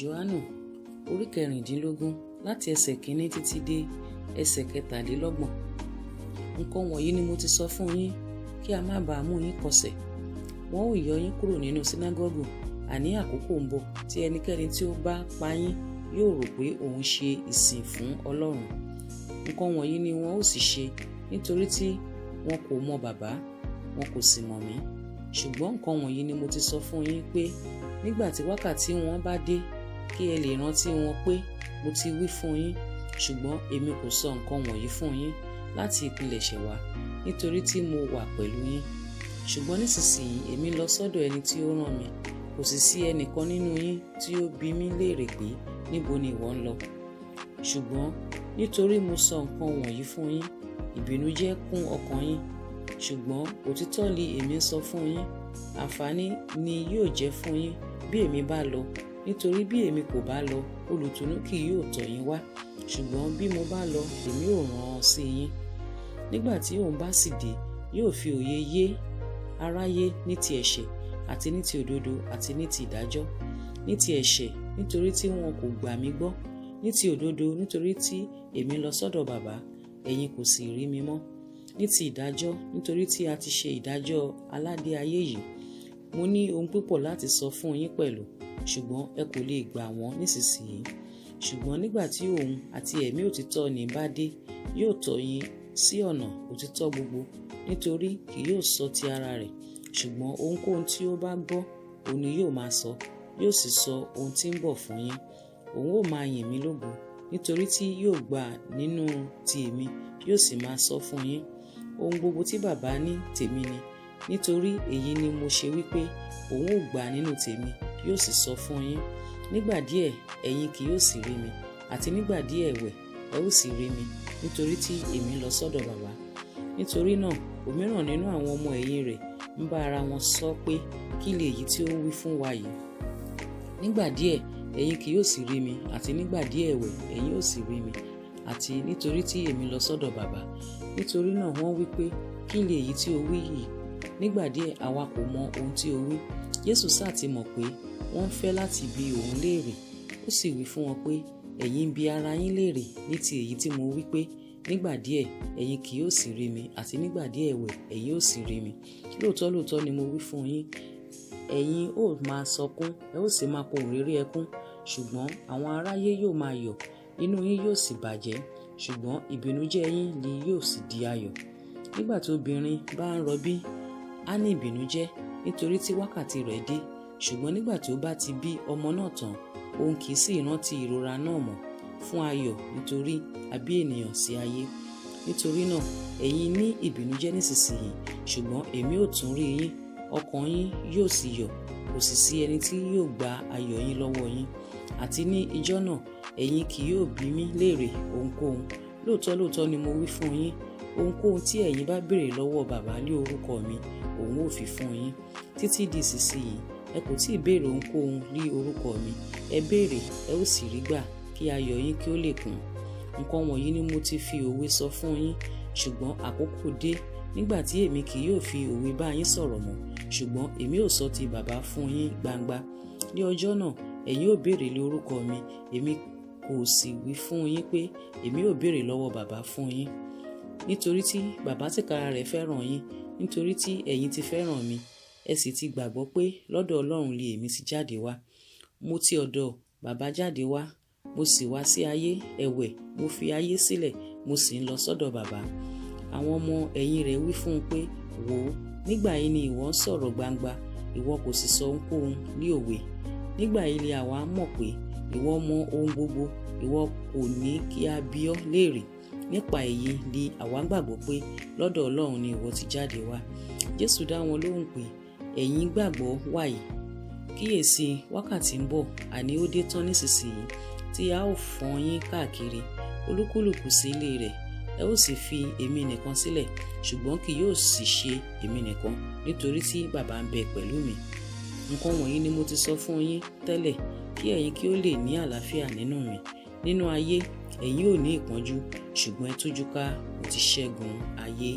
Jòhánù orí 16 láti ẹsẹ̀ 1 títí dé ẹsẹ̀ 23. Nǹkan wọ̀nyí ni mo ti sọ fún yín kí a má bàa mú yín kọsẹ̀. Wọn ó yọ yín kúrò nínú sínágọ́gù, àní àkókò ń bọ̀ tí ẹnikẹ́ni tí ó bá pa yín yóò rò pé òun ṣe ìsìn fún Ọlọ́run. Nǹkan wọ̀nyí ni wọn ó sì ṣe nítorí tí wọn kò mọ bàbá, wọn kò sì mọ̀ mí. Ṣùgbọ́n nǹkan wọ̀nyí ni mo ti sọ fún yín pé nígbà tí wákàtí wọn bá dé, kí ẹ lè rántí wọn pé mo ti wí fún yín. Ṣùgbọ́n èmi kò sọ nǹkan wọ̀nyí fún yín láti ìpilẹ̀ṣẹ̀ wá, nítorí tí mo wà pẹ̀lú yín. Ṣùgbọ́n nísinsìnyí èmi lọ sọ́dọ̀ ẹni tí ó rán mi, kò sì sí ẹnìkan nínú yín tí ó bi mí léèrè pé níbo ni ìwọ ń lọ. Ṣùgbọ́n nítorí mo sọ nǹkan wọ̀nyí fún yín, ìbìnújẹ́ kún ọkàn yín. Ṣùgbọ́n òtítọ́ li èmi ń sọ fún yín, àǹfààní ni yóò jẹ́ fún yín bí èmi bá lọ, nítorí bí èmi kò bá lọ, olùtùnú kì yóò tọ̀ yín wá. Ṣùgbọ́n bí mo bá lọ, èmi ò rán an sí yín. Nígbà tí òun bá sì dé, yóò fi òye yé aráyé ní ti ẹ̀ṣẹ̀ àti ní ti òdodo àti ní ti ìdájọ́. Ní ti ẹ̀ṣẹ̀, nítorí tí wọn kò gbà mí gbọ́. Ní ti òdodo, nítorí tí èmi lọ sọ́dọ̀ bàbá, ẹ̀yin kò sì rí mi mọ́. Ní ti ìdájọ́, nítorí tí a ti ṣe ìdájọ́ aládé ayé yìí. Mo ní ohun púpọ̀ láti sọ fún yín pẹ̀lú, ṣùgbọ́n ẹ kò lè gbà wọ́n nísinsìnyí. Ṣùgbọ́n nígbà tí òun àti ẹ̀mí òtítọ́ ni bá dé, yóò tọ́ yín sí ọ̀nà òtítọ́ gbogbo, nítorí kì yóò sọ ti ara rẹ̀. Ṣùgbọ́n ohunkóhun tí ó bá gbọ́, òun ni yóò máa sọ, yóò sì sọ ohun tí ń bọ̀ fún yín. Òun ó máa yìn mí lógo, nítorí tí yóò gbà nínú ti èmi, yóò sì máa sọ fún yín. Ohun gbogbo tí bàbá ní tèmi ni. Nítorí èyí ni mo ṣe wípé òun ó gbà nínú tèmi, yóò sì sọ fún yín. Nígbà díẹ̀ ẹ̀yin kì yóò sì rí mi, àti nígbà díẹ̀ ẹ̀wẹ̀ ẹ ó sì rí mi, nítorí tí èmi lọ sọ́dọ̀ bàbá. Nítorí náà òmíràn nínú àwọn ọmọ ẹ̀yìn rẹ̀ ń bá ara wọn sọ pé kí lè èyí tí ó wí fún wa yìí. Nígbà díẹ̀ ẹ̀yin kì yóò sì rí mi, àti nígbà díẹ̀ ẹ̀wẹ̀ ẹ̀yin ó sì rí mi, àti nítorí tí èmi lọ sọ́dọ̀ bàbá. Nítorí náà wọ́n wí pé kí lè èyí tí ó wí yìí. Nígbà díẹ̀ àwa kò mọ ohun tí ó wí. Jésù sáà ti mọ̀ pé wọ́n ń fẹ́ láti bi òun léèrè. Ó sì wí fún wọn pé ẹ̀yin ń bi ara yín léèrè ní ti èyí tí mo wí pé nígbà díẹ̀ ẹ̀yin kì yóò sì rí mi, àti nígbà díẹ̀ ẹ̀wẹ̀ ẹ̀yin ó sì rí mi. Lóòótọ́ lóòótọ́ ni mo wí fún yín, ẹ̀yin ó máa sọkún, ẹ ó sì máa pohùn réré ẹkún. Ṣùgbọ́n àwọn aráyé yóò máa yọ̀, inú yín yóò sì bàjẹ́. Ṣùgbọ́n ìbìnújẹ́ yín ni yóò sì di ayọ̀. Nígbà tí obìnrin bá ń rọbí, á ní ìbìnújẹ́, nítorí tí wákàtí rẹ̀ dé. Ṣùgbọ́n nígbà tí ó bá ti bí ọmọ náà tán, òun kì í sì rántí ìrora náà mọ́ fún ayọ̀, nítorí a bí ènìyàn sí ayé. Nítorí náà ẹ̀yin ní ìbìnújẹ́ nísinsìnyí, ṣùgbọ́n èmi ó tún rí yín, ọkàn yín yóò sì yọ̀, kò sì sí ẹni tí yóò gba ayọ̀ yín lọ́wọ́ yín. Àti ní ijọ́ náà ẹ̀yin kì yóò bi mí léèrè ohunkóhun. Lóòótọ́ lóòótọ́ ni mo wí fún yín, ohunkóhun tí ẹ̀yin bá béèrè lọ́wọ́ bàbá ní orúkọ mi, òun ó fi fún yín. Títí di ìsinsìnyí ẹ kò tíì béèrè ohunkóhun ní orúkọ mi. Ẹ béèrè, ẹ ó sì rí gbà, kí ayọ̀ yín kí ó lè kún. Nǹkan wọ̀nyí ni mo ti fi òwe sọ fún yín. Ṣùgbọ́n àkókò dé nígbà tí èmi kì yóò fi òwe bá yín sọ̀rọ̀ mọ́, ṣùgbọ́n èmi ó sọ ti bàbá fún yín gbangba. Ní ọjọ́ náà ẹ̀yin ó béèrè lé orúkọ mi, èmi kò sì wí fún yín pé èmi ó béèrè lọ́wọ́ bàbá fún yín. Nítorí tí bàbá tìkára rẹ̀ fẹ́ràn yín, nítorí tí ẹ̀yin ti fẹ́ràn mi, ẹ sì ti gbàgbọ́ pé lọ́dọ̀ Ọlọ́run lé èmi ti jáde wá. Mo ti ọ̀dọ̀ bàbá jáde wá, mo sì wá sí ayé, ẹ̀wẹ̀ mo fi ayé sílẹ̀, mo sì ń lọ sọ́dọ̀ bàbá. Àwọn ọmọ ẹ̀yìn rẹ̀ wí fún un pé wò ó, nígbà yìí ni ìwọ ń sọ̀rọ̀ gbangba, ìwọ kò sì sọ ohunkóhun ní òwe. Nígbà yìí ni àwa mọ̀ pé ìwọ mọ ohun gbogbo, ìwọ kò ní kí a bi ọ́ léèrè. Nípa èyí ni àwa gbàgbọ́ pé lọ́dọ̀ Ọlọ́run ni ìwọ ti jáde wá. Jésù dá wọn lóhùn pé ẹ̀yin gbàgbọ́ wàyí. Kíyèsí wákàtí ń bọ̀, àní ó dé tán nísinsìnyí, tí a ó fọ́n yín káàkiri, olúkúlùkù sí ilé rẹ̀. Ẹ ó sì fi èmi nìkan sílẹ̀, ṣùgbọ́n kì yóò sì ṣe èmi nìkan, nítorí tí bàbá ń bẹ pẹ̀lú mi. Nǹkan wọ̀nyí ni mo ti sọ fún yín tẹ́lẹ̀, kí ẹ̀yin kí ó lè ní àlàáfíà nínú mi. Nínú ayé ẹ̀yin ò ní ìpọ́njú, ṣùgbọ́n ẹ tújú ká, mo ti ṣẹ́gun ayé.